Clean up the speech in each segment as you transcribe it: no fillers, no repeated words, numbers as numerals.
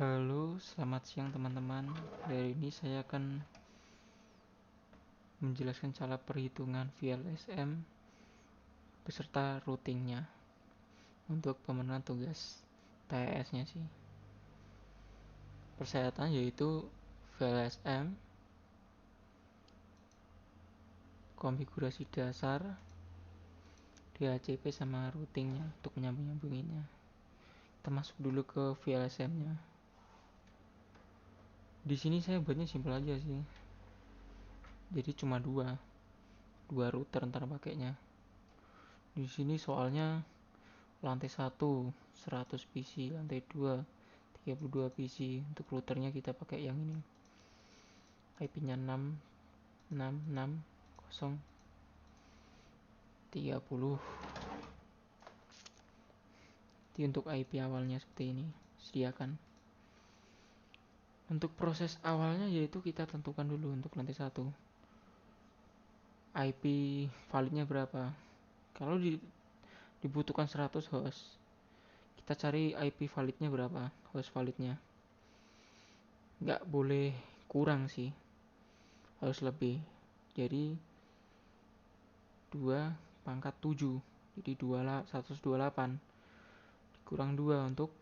Halo, selamat siang teman-teman. Dari ini saya akan menjelaskan cara perhitungan VLSM beserta routingnya untuk pemenuhan tugas TS-nya sih. Persyaratan yaitu VLSM, konfigurasi dasar, DHCP sama routingnya untuk menyambung-nyambunginnya. Kita masuk dulu ke VLSM-nya. Di sini saya buatnya simpel aja sih. Jadi cuma dua router ntar pakainya. Di sini soalnya lantai 1 100 PC, lantai 2 32 PC. Untuk routernya kita pakai yang ini, IP-nya 6666030. Jadi untuk IP awalnya seperti ini sediakan. Untuk proses awalnya yaitu kita tentukan dulu untuk lantai 1 IP validnya berapa. Kalau dibutuhkan 100 host, kita cari IP validnya berapa, host validnya. Nggak boleh kurang sih, harus lebih. Jadi 2 pangkat 7, jadi 128 kurang 2 untuk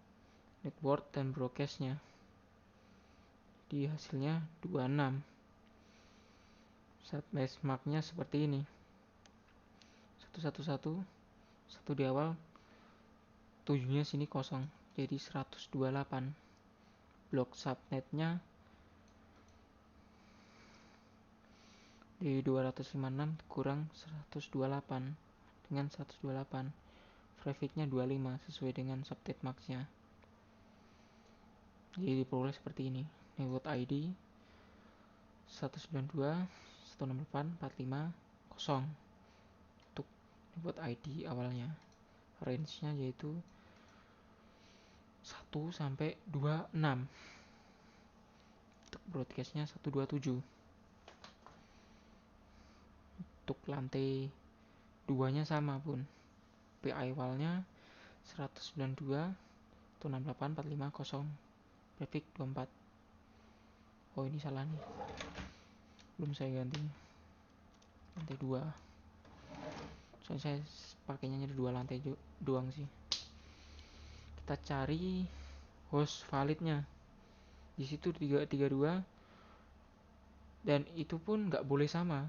network dan broadcastnya. Di hasilnya 26. Subnet marknya seperti ini, 111, 1 di awal, 7 nya sini kosong, jadi 128. Blok subnetnya di 256 kurang 128 dengan 128. Trafficnya 25 sesuai dengan subnet marknya. Jadi diperoleh seperti ini. Network ID 192.168.45.0 untuk network ID awalnya. Range-nya yaitu 1 sampai 26. Untuk broadcast-nya 127. Untuk lantai 2-nya sama pun. PI awalnya 192.168.45.0. Traffic 24. Oh, ini salah nih, belum saya ganti. Lantai 2. Soalnya saya pakainya ada 2 lantai doang sih. Kita cari host validnya. Di situ 332 dan itu pun nggak boleh sama,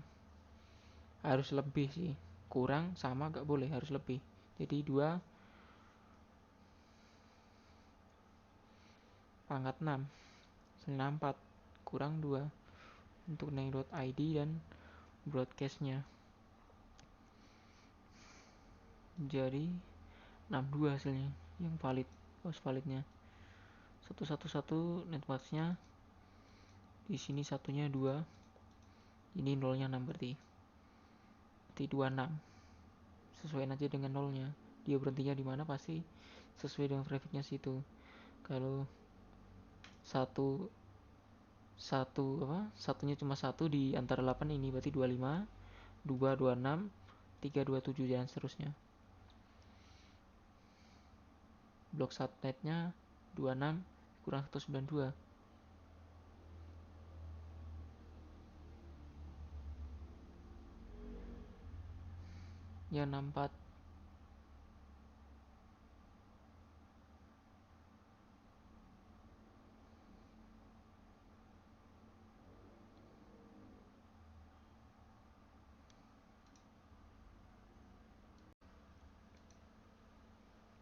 harus lebih sih. Kurang sama nggak boleh, harus lebih. Jadi 2 pangkat 6, 4 kurang 2 untuk network ID dan broadcastnya. Jadi 62 hasilnya yang valid, host validnya. 111 networknya di sini, satunya 2, ini nolnya 6 berarti 26. Sesuaiin aja dengan nolnya, dia berhentinya di mana pasti sesuai dengan trafficnya situ. Kalau satunya cuma 1 di antara 8 ini berarti 25, 2 26, 3 27 dan seterusnya. Blok subnetnya 26 kurang 192. Ya 64.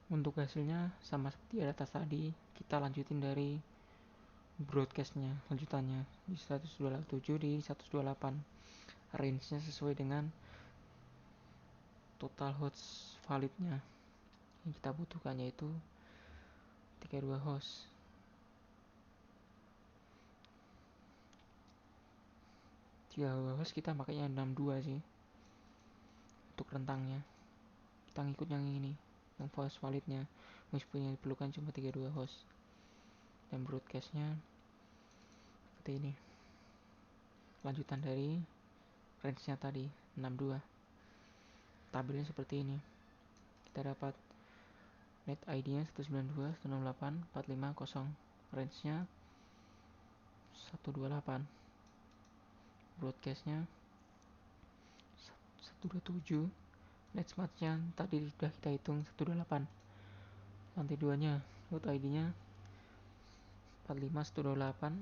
Untuk hasilnya sama seperti di atas tadi, kita lanjutin dari broadcastnya lanjutannya di 127 di 128. Range-nya sesuai dengan total host validnya yang kita butuhkan, yaitu 32 host. Kita pakainya 62 sih untuk rentangnya. Kita ngikut yang ini, yang host validnya, meskipun yang diperlukan cuma 32 host. Dan broadcastnya seperti ini, lanjutan dari range-nya tadi 62. Tabelnya seperti ini. Kita dapat net ID-nya 192.168.450. range-nya 128, broadcast-nya 127, net smart-nya tadi sudah kita hitung 128, lantai 2 nya load ID-nya 45128,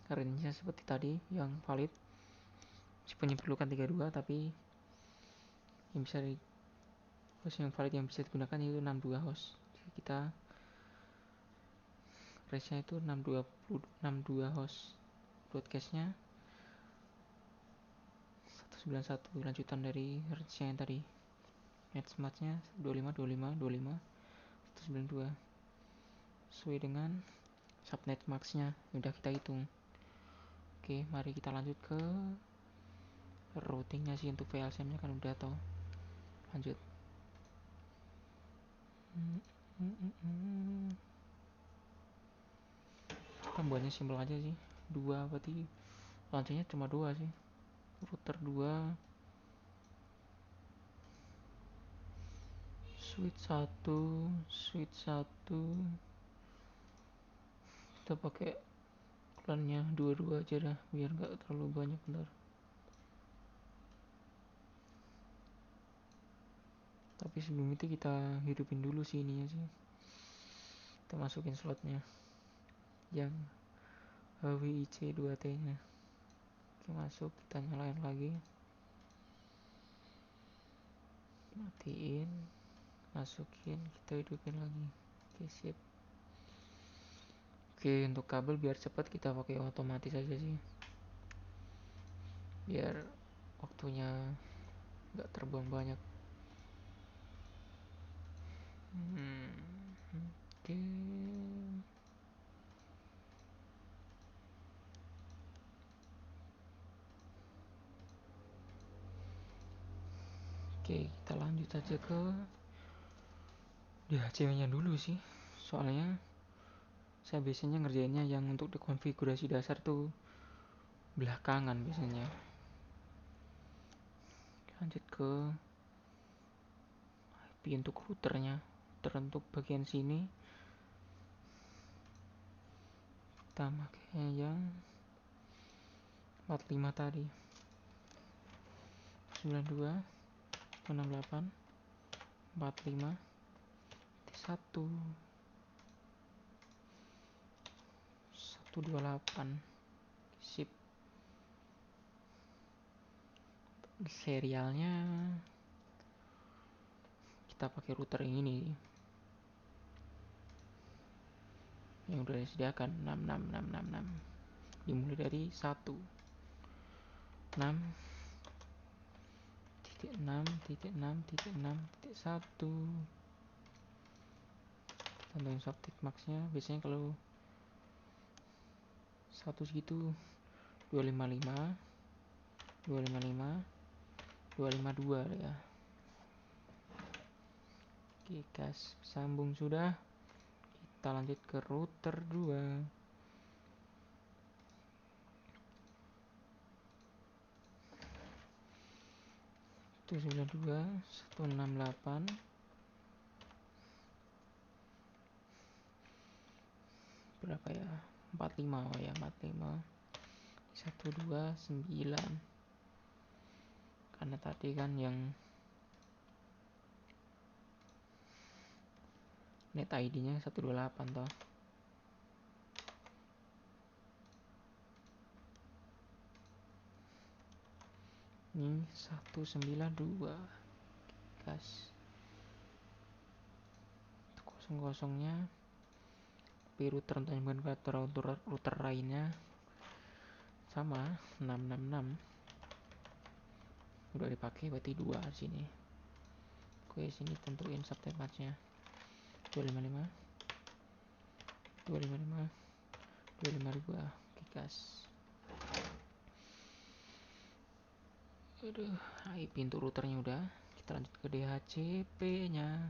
range-nya seperti tadi yang valid, meskipun diperlukan 32, tapi yang bisa host yang valid yang bisa digunakan itu 62 host. Jadi kita range-nya itu 62 host, broadcast-nya 191, lanjutan dari range-nya yang tadi. Net smart-nya 25 25 25 192 sesuai dengan subnet max-nya yang udah kita hitung. Oke, mari kita lanjut ke routing-nya sih. Untuk VLCM-nya kan udah tau. Lanjut. Kita buatnya simpel aja sih. 2 berarti launchingnya cuma 2 sih. Router 2, switch 1, switch 1. Kita pakai clan-nya 22 aja dah biar gak terlalu banyak. Bentar. Tapi sebelum itu kita hidupin dulu sih ininya sih. Kita masukin slotnya yang HWIC 2T nya. Oke, masuk, kita nyalain lagi, matiin, masukin, kita hidupin lagi. Oke, sip. Oke, untuk kabel biar cepat kita pakai otomatis aja sih, biar waktunya gak terbuang banyak. Oke. Oke, kita lanjut aja ke DHCP-nya dulu sih. Soalnya saya biasanya ngerjainnya yang untuk konfigurasi dasar tuh belakangan biasanya. Lanjut ke IP untuk routernya. Teruntuk bagian sini kita pakai yang 45 tadi, 92 68 45 1 128. Sip. Serialnya kita pakai router yang ini yang udah disediakan 66666, dimulai dari 1 6.6.6.6.1. Tentuin subnet max-nya. Biasanya kalau 1 segitu 255 255 252 ya. Oke, gas sambung sudah. Kita lanjut ke router 2. Itu 92 168 berapa ya, 45. Oh ya, 45 129, karena tadi kan yang net ID nya 128 toh. Ini 192 gas. Kosong-kosongnya router untuk router lainnya sama 666 udah dipakai, berarti 2 sini. Oke, sini tentuin subnet match-nya 255 255 252. Oke, gas. Aduh, IP pintu routernya udah. Kita lanjut ke DHCP nya.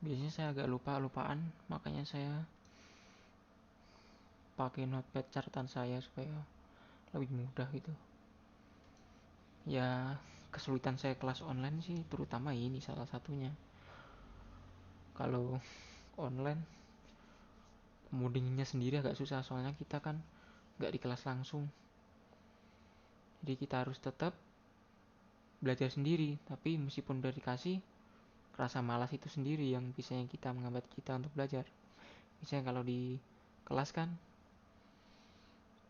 Biasanya saya agak lupaan, makanya saya pakai notepad catatan saya supaya lebih mudah gitu. Ya, kesulitan saya kelas online sih terutama ini salah satunya. Kalau online moodingnya sendiri agak susah, soalnya kita kan nggak di kelas langsung, jadi kita harus tetap belajar sendiri. Tapi meskipun udah dikasih, rasa malas itu sendiri yang biasanya kita menghambat kita untuk belajar. Misalnya kalau di kelas kan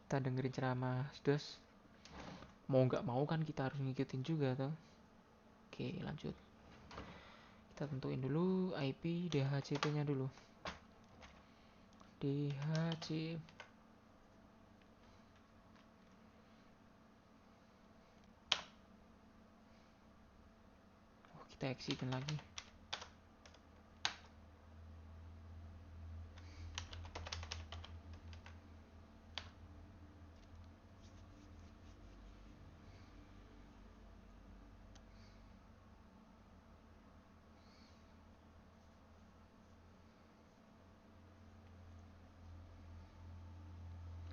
kita dengerin ceramah dos, mau nggak mau kan kita harus ngikutin juga tuh. Oke, lanjut. Kita tentuin dulu IP DHCP nya dulu. DHCP. Kita exitkan lagi.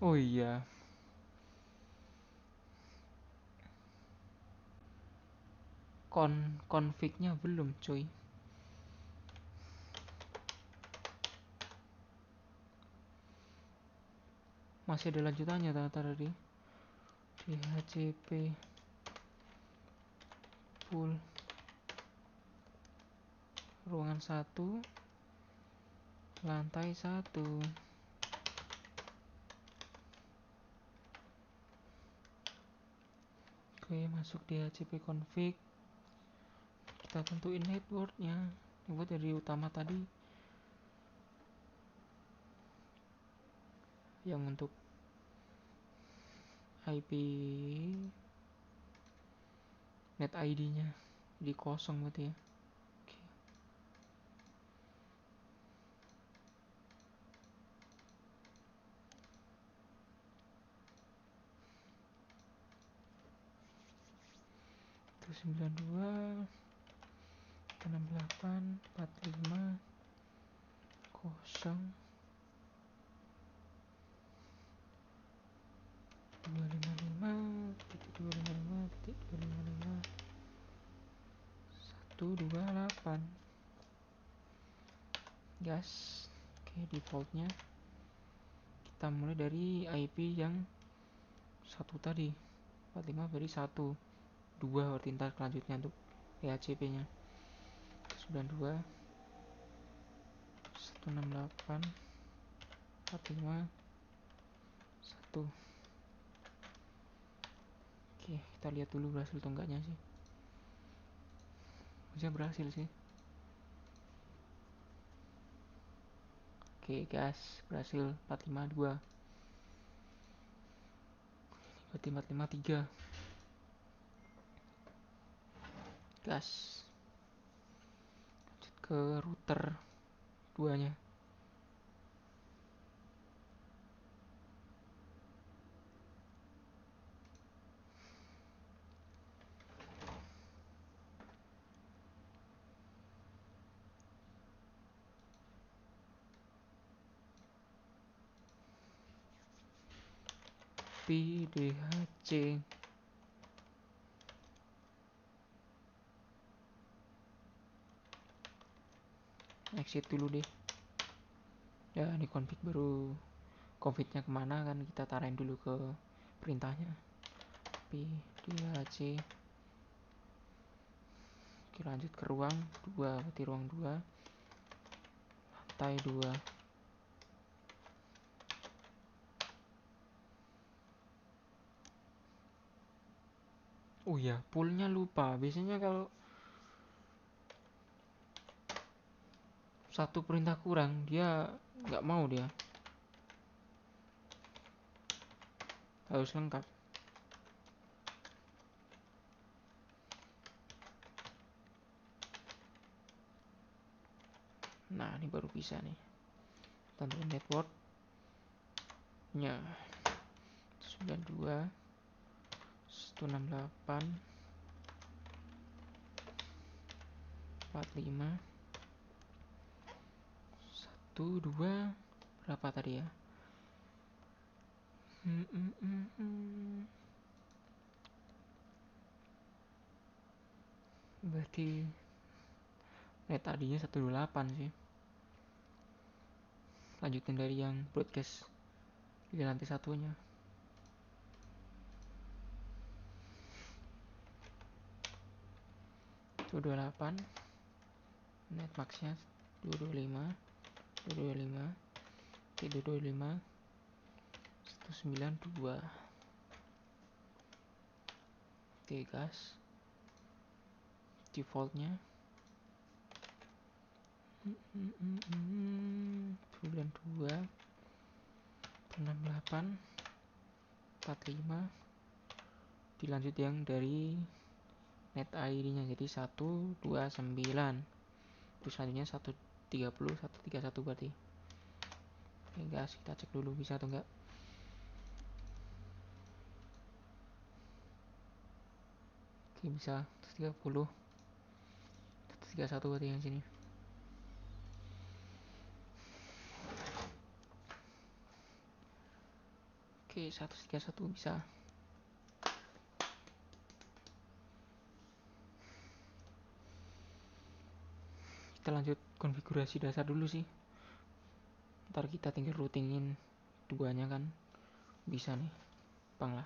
Oh iya, config-nya belum cuy. Masih ada lanjutannya tadi. DHCP full ruangan 1 lantai 1. Oke, masuk DHCP config. Kita tentuin networknya. Network dari utama tadi, yang untuk IP net ID-nya di kosong berarti ya. Oke. Terus 92 68 45 0 255 255 255 128 gas. Oke, defaultnya kita mulai dari IP yang satu tadi, 45 dari 1 2 berarti ntar selanjutnya untuk DHCP nya 92 168 45 1. Oke, kita lihat dulu berhasil atau enggaknya sih. Bisa berhasil sih. Oke, gas berhasil 452. Berarti 453. Gas. Lanjut ke router 2-nya. PDHC. Exit dulu deh. Ya, ini config baru. Config-nya kemana kan kita tarain dulu ke perintahnya. PDHC. Oke, lanjut ke ruang 2, berarti ruang 2 lantai 2. Oh iya, poolnya lupa. Biasanya kalau satu perintah kurang, dia nggak mau, dia harus lengkap. Nah, ini baru bisa nih. Tentuin networknya 92 168 45 12 berapa tadi ya? Berarti net tadinya 128 sih. Lanjutin dari yang broadcast di lantai satunya. 228 net maxnya 225 225 225 192. Oke gas defaultnya 92 68 45. Dilanjut yang dari net ID nya jadi 129. Terus selanjutnya 130 131 berarti. Oke guys, kita cek dulu bisa atau enggak. Oke bisa 130 131 berarti yang sini. Oke 131 bisa. Kita lanjut konfigurasi dasar dulu sih. Ntar kita tinggal routingin duanya kan bisa nih, bang lah.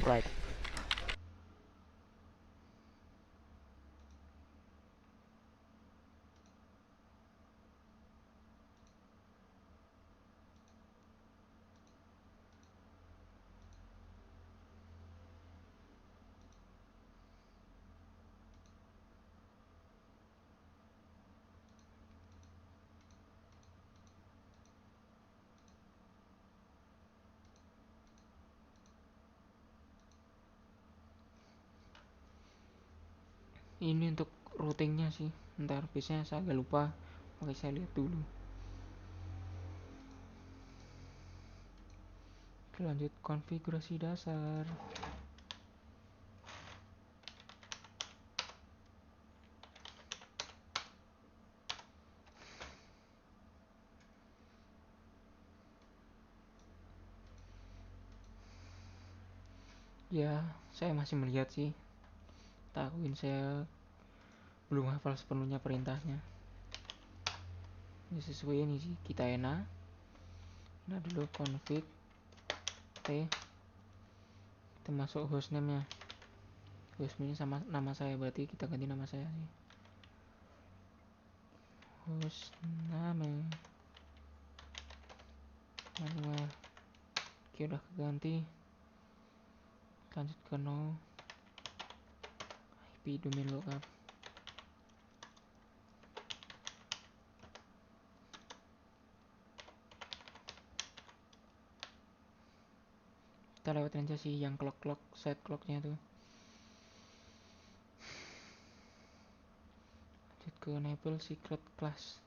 Right. Ini untuk routingnya sih, ntar biasanya saya agak lupa, makanya saya lihat dulu. Lanjut konfigurasi dasar. Ya, saya masih melihat sih. Tahuin saya belum hafal sepenuhnya perintahnya. Ini sesuai ini sih, kita enak. Nah dulu config T. Kita masuk hostname nya. Hostname sama nama saya, berarti kita ganti nama saya sih. Hostname manual. Oke udah keganti. Lanjut ke no IP domain lookup. Kita lewatin aja sih yang clock set clocknya tuh. Lanjut ke enable secret class.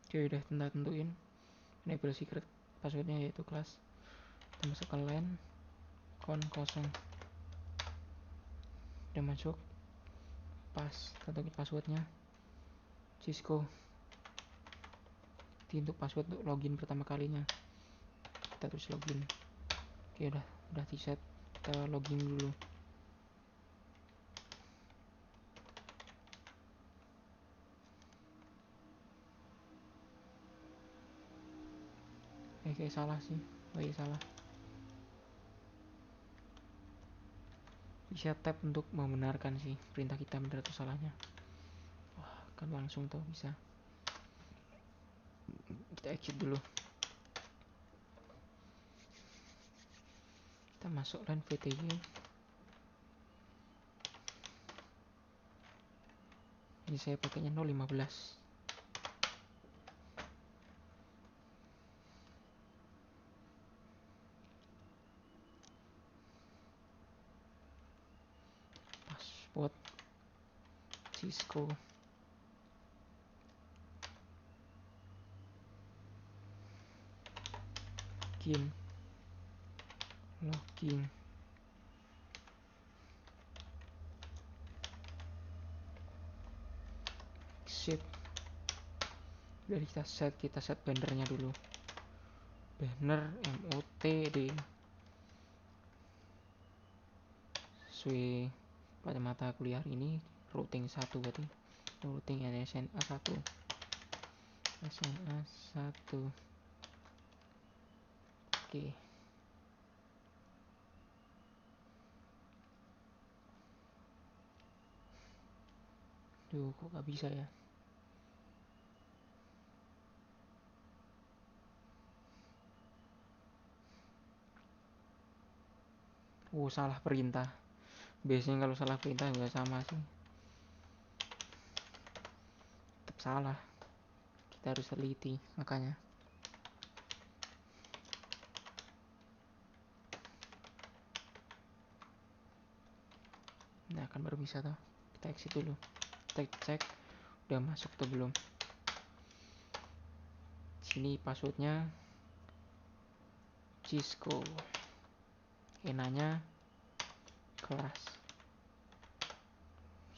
Oke udah tentuin enable secret passwordnya yaitu class. Kita masuk ke len con kosong. Udah masuk pas tentuin passwordnya Cisco. Ini untuk password untuk login pertama kalinya, kita terus login. Oke udah di set, kita login dulu. Kayak salah sih, salah. Bisa tab untuk membenarkan sih perintah kita benar atau salahnya. Wah kan langsung tuh bisa. Kita exit dulu. Kita masuk line VTY. Ini saya pakainya 015. password Cisco login exit. Dari kita set bannernya dulu, banner MOTD sesuai pada mata kuliah ini routing 1, berarti routing SNA 1 oke. Duh, kok gak bisa ya? Salah perintah. Biasanya kalau salah perintah juga sama sih, tetap salah. Kita harus teliti makanya. Nah, kan baru bisa tuh. Kita exit dulu. Kita cek udah masuk tuh belum. Sini passwordnya Cisco, enanya kelas.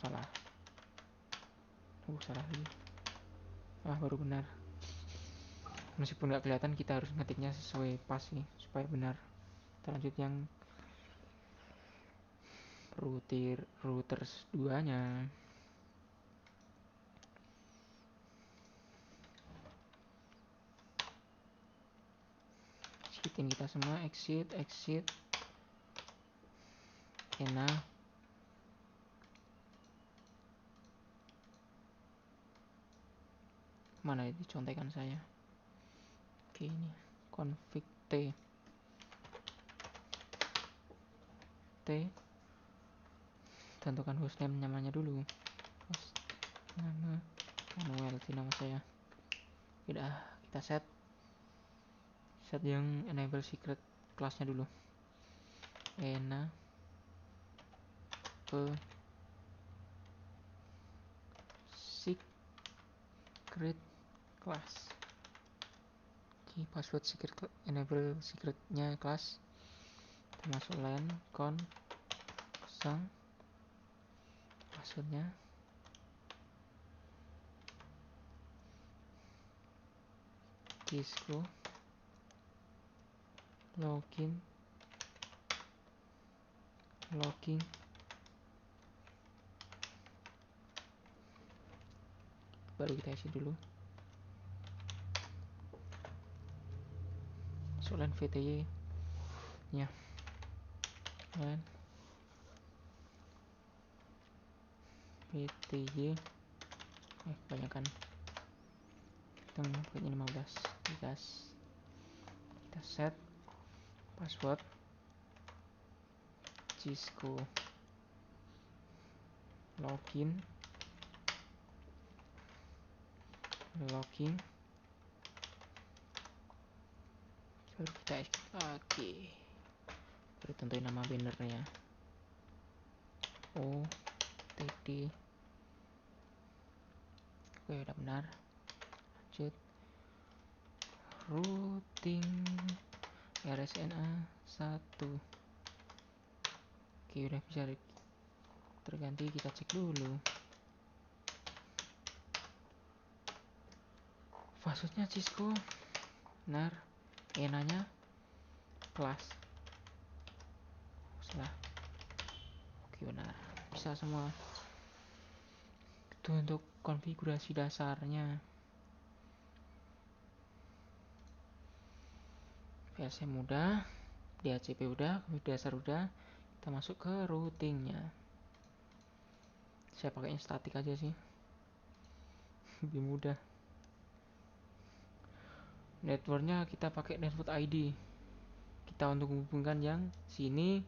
Salah. Salah lagi. Baru benar. Meskipun nggak kelihatan, kita harus ngetiknya sesuai pas sih supaya benar. Kita lanjut yang routers 2 nya. Exitin kita semua, exit ena mana itu contekan saya. Oke, ini config t tentukan hostname namanya dulu, host nama Manuel sih nama saya. Udah, kita set yang enable secret kelasnya dulu, ena ke secret class. Oke, password secret enable secretnya kelas, kita masuk len con kosong, passwordnya Cisco login baru kita isi dulu. Solan VTY nya dan VTY kebanyakan, kita pakainya 15 gas. Kita set password Cisco login baru kita oke, baru tentuin nama bannernya OTD. Oke, udah benar. Lanjut routing RSNA 1. Oke, udah bisa terganti. Kita cek dulu passwordnya Cisco benar, enanya kelas salah. Oke, benar, bisa semua. Itu untuk konfigurasi dasarnya. VSM udah, DHCP udah, konfigurasi dasar udah. Kita masuk ke routingnya. Saya pakainya statik aja sih, lebih mudah. Networknya kita pakai network ID. Kita untuk menghubungkan yang sini,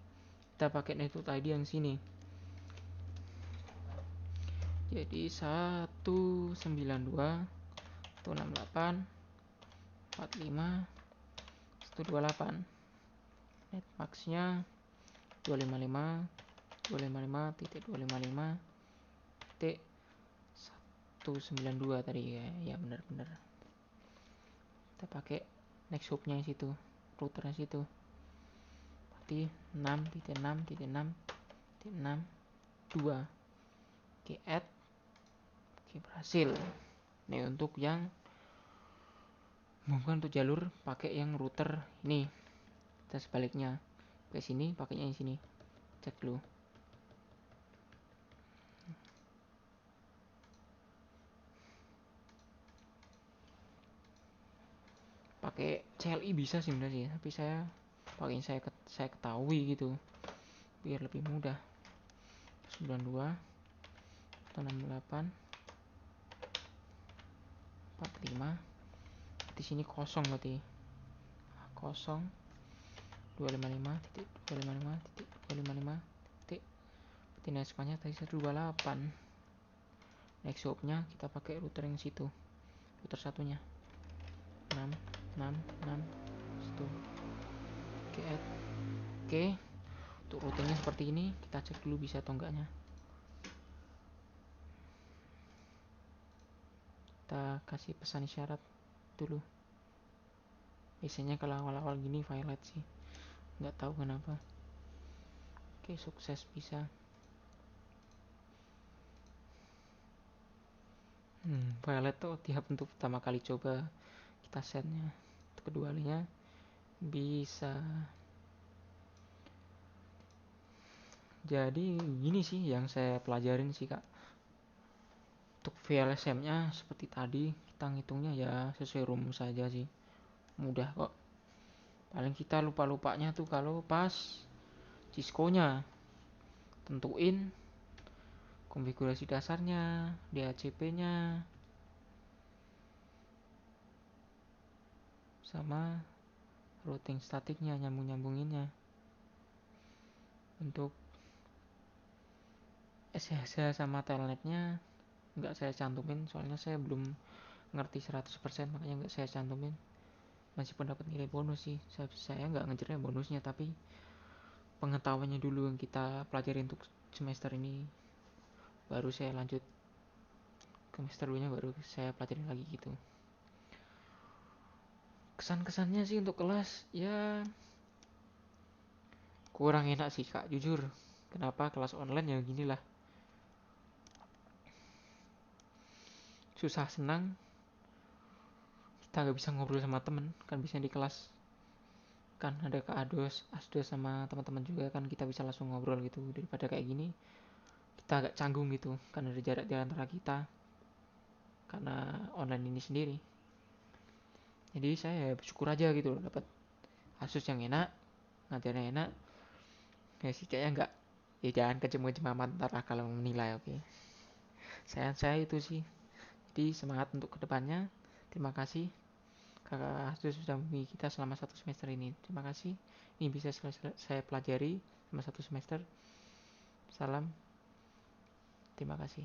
kita pakai network ID yang sini. Jadi 192.168.45.128. Netmaxnya 255 255.255.192 tadi ya. Ya benar-benar. Kita pakai next hopnya situ, routernya situ. Berarti 6.6.6.6.2. Oke, add. Oke, berhasil. Nih untuk yang bukan untuk jalur pakai yang router ini. Kita sebaliknya ke sini, pakainya yang sini. Cek dulu. Pakai CLI bisa sih sebenarnya, tapi saya pakai saya ketahui gitu biar lebih mudah. 92 atau 68 45. Di sini kosong berarti. Kosong 255.255.255. Berarti next-nya tadi 128. Next hop-nya kita pakai router yang situ. Router satunya. 6 situ. Oke, add. Oke. Untuk routingnya seperti ini, kita cek dulu bisa atau enggaknya. Kita kasih pesan isyarat dulu. Biasanya kalau awal-awal gini violet sih, nggak tahu kenapa. Oke, sukses bisa. Violet tuh tiap untuk pertama kali coba kita setnya. Untuk kedua kalinya bisa. Jadi gini sih yang saya pelajarin sih kak. Untuk VLSM nya seperti tadi kita ngitungnya ya sesuai rumus saja sih, mudah kok. Paling kita lupa-lupanya tuh kalau pas Cisco nya tentuin konfigurasi dasarnya, DHCP nya, sama routing statiknya, nyambung-nyambunginnya. Untuk SSH sama telnetnya nggak saya cantumin soalnya saya belum ngerti 100%, makanya nggak saya cantumin. Masih pun dapat nilai bonus sih. Saya nggak ngejarnya bonusnya, tapi pengetahuannya dulu yang kita pelajari untuk semester ini, baru saya lanjut ke semester 2 nya baru saya pelajari lagi gitu. Kesan-kesannya sih untuk kelas ya kurang enak sih kak, jujur. Kenapa kelas online ya gini lah, susah senang kita nggak bisa ngobrol sama temen kan. Biasanya di kelas kan ada kak asdos sama teman-teman juga kan, kita bisa langsung ngobrol gitu. Daripada kayak gini kita agak canggung gitu kan, ada jarak di antara kita karena online ini sendiri. Jadi saya bersyukur aja gitu dapat asus yang enak, ngajarnya enak. Ya sih kayaknya enggak, ya jangan kejem-kejem amat ntar kalau menilai. Oke, saya itu sih. Jadi semangat untuk kedepannya. Terima kasih kakak asus sudah membimbing kita selama 1 semester ini. Terima kasih, ini bisa saya pelajari selama 1 semester. Salam, terima kasih.